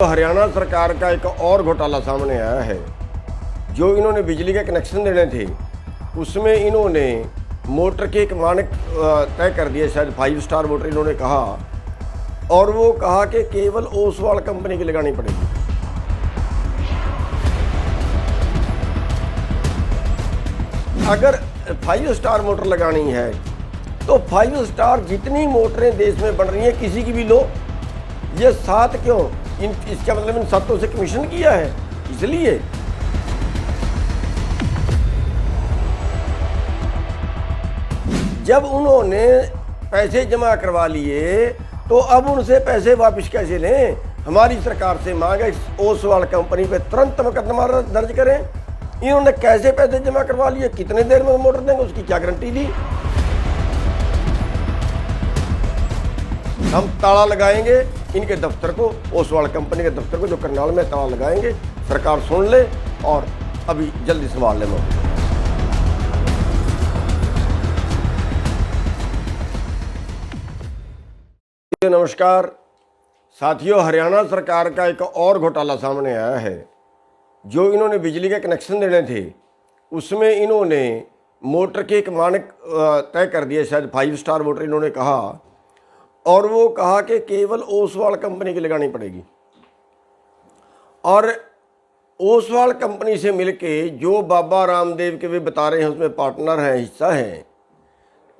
हरियाणा सरकार का एक और घोटाला सामने आया है। जो इन्होंने बिजली के कनेक्शन देने थे उसमें इन्होंने मोटर के एक मानक तय कर दिए, शायद 5 स्टार मोटर इन्होंने कहा, और वो कहा कि केवल ओसवाल कंपनी की लगानी पड़ेगी। अगर 5 स्टार मोटर लगानी है तो 5 स्टार जितनी मोटरें देश में बन रही हैं किसी की भी लो, ये 7 क्यों? इसका मतलब इन 7 से कमीशन किया है, इसलिए जब उन्होंने पैसे जमा करवा लिए तो अब उनसे पैसे वापस कैसे लें? हमारी सरकार से मांगे ओसवाल कंपनी पे तुरंत मुकदमा दर्ज करें। इन्होंने कैसे पैसे जमा करवा लिए, कितने देर में मोटर देंगे, उसकी क्या गारंटी दी? हम ताला लगाएंगे इनके दफ्तर को, ओसवाल कंपनी के दफ्तर को जो करनाल में ताला लगाएंगे। सरकार सुन ले और अभी जल्दी संभाल ले मौके। नमस्कार साथियों, हरियाणा सरकार का एक और घोटाला सामने आया है। जो इन्होंने बिजली के कनेक्शन देने थे उसमें इन्होंने मोटर के एक मानक तय कर दिए, शायद 5 स्टार मोटर इन्होंने कहा, और वो कहा कि केवल ओसवाल कंपनी की लगानी पड़ेगी। और ओसवाल कंपनी से मिलके जो बाबा रामदेव के भी बता रहे हैं उसमें पार्टनर हैं, हिस्सा है,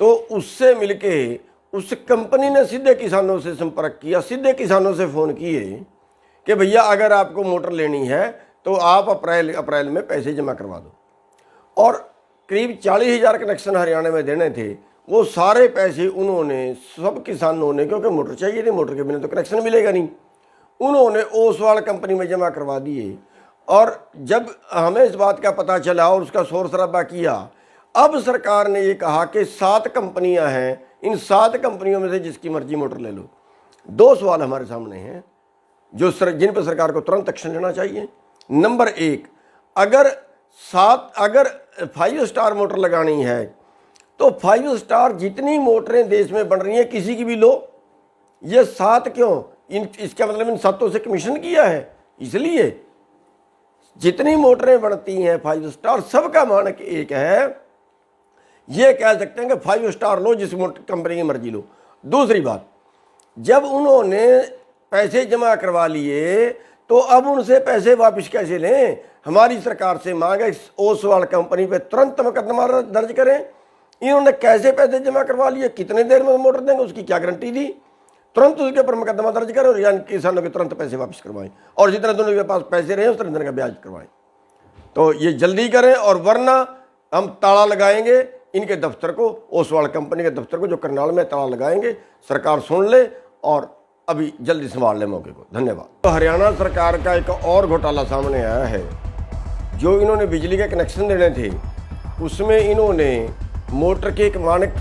तो उससे मिलके उस कंपनी ने सीधे किसानों से संपर्क किया, सीधे किसानों से फ़ोन किए कि भैया अगर आपको मोटर लेनी है तो आप अप्रैल में पैसे जमा करवा दो। और करीब 40,000 कनेक्शन हरियाणा में देने थे, वो सारे पैसे उन्होंने सब किसानों ने, क्योंकि मोटर चाहिए थी, मोटर के बिना तो कनेक्शन मिलेगा नहीं, उन्होंने ओसवाल कंपनी में जमा करवा दिए। और जब हमें इस बात का पता चला और उसका शोर शराबा किया, अब सरकार ने ये कहा कि 7 कंपनियां हैं, इन 7 कंपनियों में से जिसकी मर्जी मोटर ले लो। 2 सवाल हमारे सामने हैं जिन पर सरकार को तुरंत एक्शन लेना चाहिए। नंबर 1, अगर 5 स्टार मोटर लगानी है तो 5 स्टार जितनी मोटरें देश में बन रही हैं किसी की भी लो, ये 7 क्यों? इसका मतलब इन 7 से कमीशन किया है, इसलिए जितनी मोटरें बनती हैं 5 स्टार, सबका मानक एक है। ये कह सकते हैं कि 5 स्टार लो, जिस कंपनी की मर्जी लो। दूसरी बात, जब उन्होंने पैसे जमा करवा लिए तो अब उनसे पैसे वापस कैसे लें? हमारी सरकार से मांगे ओसवाल कंपनी पे तुरंत मुकदमा दर्ज करें। इन्होंने कैसे पैसे जमा करवा लिए, कितने देर में मोटर देंगे, उसकी क्या गारंटी दी? तुरंत उसके ऊपर मुकदमा दर्ज करें और यानी किसानों के तुरंत पैसे वापस करवाएं, और जितने दिन उनके पास पैसे रहे उस तरह का ब्याज करवाएं। तो ये जल्दी करें, और वरना हम ताला लगाएंगे इनके दफ्तर को, ओसवाल कंपनी के दफ्तर को जो करनाल में ताला लगाएंगे। सरकार सुन ले और अभी जल्दी संभाल ले मौके को। धन्यवाद। तो हरियाणा सरकार का एक और घोटाला सामने आया है। जो इन्होंने बिजली के कनेक्शन देने थे उसमें इन्होंने मोटर के एक मानक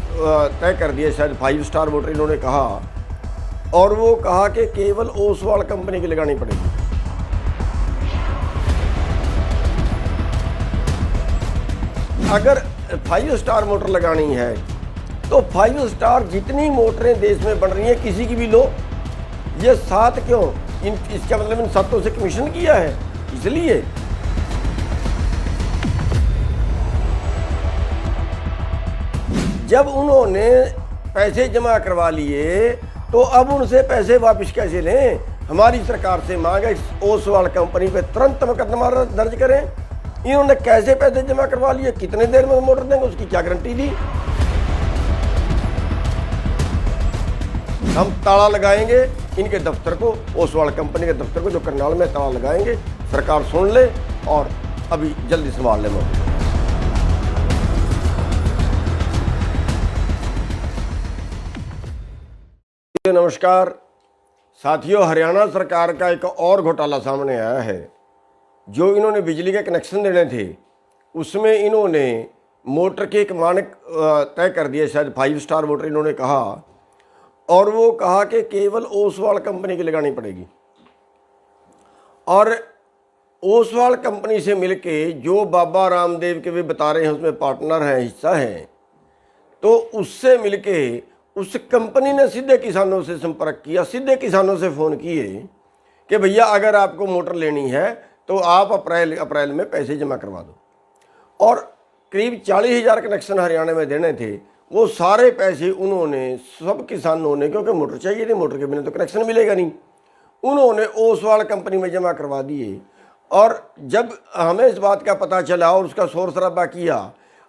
तय कर दिए, शायद 5 स्टार मोटर इन्होंने कहा, और वो कहा कि केवल ओसवाल कंपनी की लगानी पड़ेगी। अगर 5 स्टार मोटर लगानी है तो 5 स्टार जितनी मोटरें देश में बन रही हैं किसी की भी लो, ये 7 क्यों? इसका मतलब इन 7 से कमीशन किया है, इसलिए जब उन्होंने पैसे जमा करवा लिए तो अब उनसे पैसे वापस कैसे लें? हमारी सरकार से मांगे ओसवाल कंपनी पे तुरंत मुकदमा दर्ज करें। इन्होंने कैसे पैसे जमा करवा लिए, कितने देर में मोटर देंगे, उसकी क्या गारंटी दी? हम ताला लगाएंगे इनके दफ्तर को, ओसवाल कंपनी के दफ्तर को जो करनाल में ताला लगाएंगे। सरकार सुन ले और अभी जल्दी संभाल ले मौके। नमस्कार साथियों, हरियाणा सरकार का एक और घोटाला सामने आया है। जो इन्होंने बिजली के कनेक्शन देने थे उसमें इन्होंने मोटर के एक मानक तय कर दिए, शायद 5 स्टार मोटर इन्होंने कहा, और वो कहा कि केवल ओसवाल कंपनी की लगानी पड़ेगी। और ओसवाल कंपनी से मिलके जो बाबा रामदेव के भी बता रहे हैं उसमें पार्टनर हैं, हिस्सा है, तो उससे मिलके उस कंपनी ने सीधे किसानों से संपर्क किया, सीधे किसानों से फ़ोन किए कि भैया अगर आपको मोटर लेनी है तो आप अप्रैल में पैसे जमा करवा दो। और करीब 40,000 कनेक्शन हरियाणा में देने थे, वो सारे पैसे उन्होंने सब किसानों ने, क्योंकि मोटर चाहिए थी, मोटर के बिना तो कनेक्शन मिलेगा नहीं, उन्होंने ओसवाल कंपनी में जमा करवा दिए। और जब हमें इस बात का पता चला और उसका शोर शराबा किया,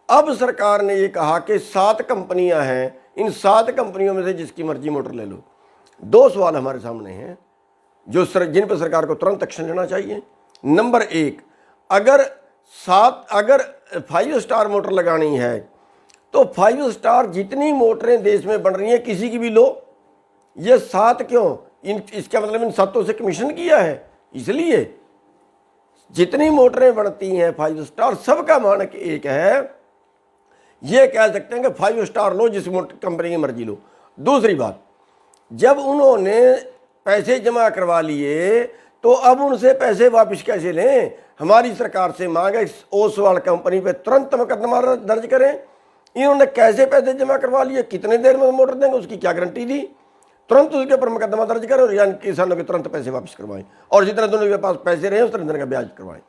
अब सरकार ने ये कहा कि 7 कंपनियां हैं, इन 7 कंपनियों में से जिसकी मर्जी मोटर ले लो। 2 सवाल हमारे सामने हैं जो जिन पर सरकार को तुरंत एक्शन लेना चाहिए। नंबर 1, अगर 5 स्टार मोटर लगानी है तो 5 स्टार जितनी मोटरें देश में बन रही हैं किसी की भी लो। ये 7 क्यों? इसका मतलब इन 7 से कमीशन किया है, इसलिए जितनी मोटरें बनती हैं 5 स्टार, सबका मानक एक है। ये कह सकते हैं कि 5 स्टार लो, जिस कंपनी की मर्जी लो। दूसरी बात, जब उन्होंने पैसे जमा करवा लिए तो अब उनसे पैसे वापस कैसे लें? हमारी सरकार से मांग है ओसवाल कंपनी पे तुरंत मुकदमा दर्ज करें। इन्होंने कैसे पैसे जमा करवा लिए, कितने देर में मोटर देंगे, उसकी क्या गारंटी दी? तुरंत उसके ऊपर मुकदमा दर्ज करें और यानी किसानों के तुरंत पैसे वापस करवाएं, और जितने दोनों के पास पैसे रहे उस तरह का ब्याज करवाएं।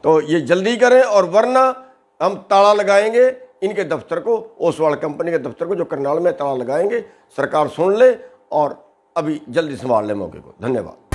तो ये जल्दी करें, और वरना हम ताला लगाएंगे इनके दफ्तर को, ओसवाल कंपनी के दफ्तर को, जो करनाल में ताला लगाएंगे। सरकार सुन ले और अभी जल्दी संभाल ले मौके को। धन्यवाद।